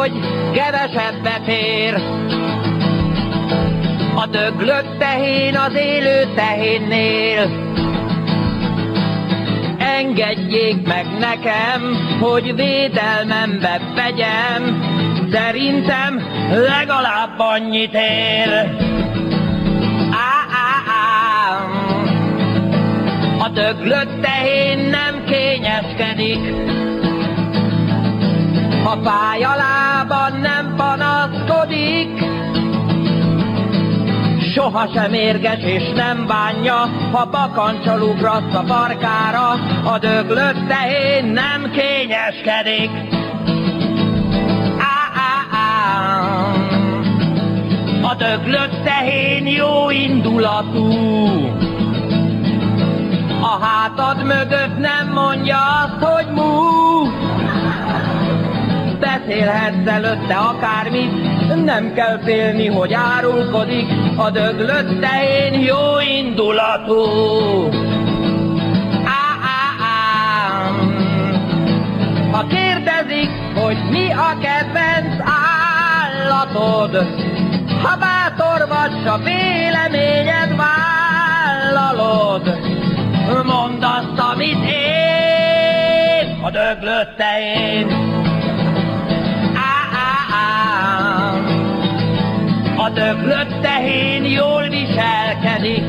hogy kevesebbe fér. A döglött tehén az élő tehénnél. Engedjék meg nekem, hogy védelmembe vegyem, szerintem legalább annyit ér. A döglött tehén nem kényeskedik, ha fáj a lában nem panaszkodik. Sohasem érges és nem bánja, ha bakancsal ugrasz a farkára. A döglött tehén nem kényeskedik. A döglött tehén jó indulatú, a hátad mögött nem mondja azt, hogy mú. Beszélhetsz előtte akármit, nem kell félni, hogy árulkodik. A döglött tehén jó indulatú. Ha kérdezik, hogy mi a kedvenc állatod, ha bátor vagy, s a véleményed vállalod, mondd azt, amit én, a döglött tehén. A döglött tehén jól viselkedik,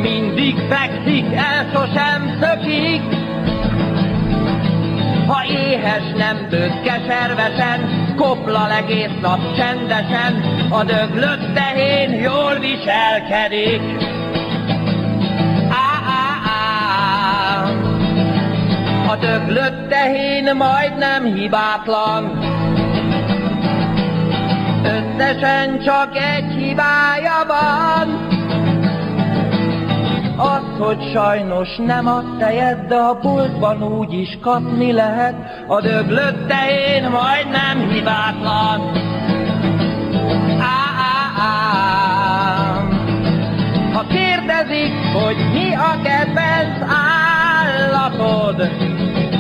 mindig fekszik, el sosem szökik. Ha éhes nem bőg keservesen, koplal egész nap csendesen. A döglött tehén jól viselkedik. A döglött tehén majdnem hibátlan, összesen csak egy hibája van. Az, hogy sajnos nem a tejed, de a boltban úgy is kapni lehet. A döglött tehén majdnem hibátlan. Ha kérdezik, hogy mi a kedvenc állatod,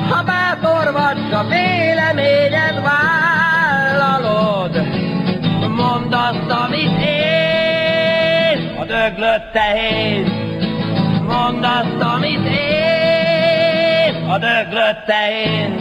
ha bátor vagy, a véleményed vállalod, mondd azt, amit én, a döglött tehén. Mondd azt, amit én, a döglött tehén.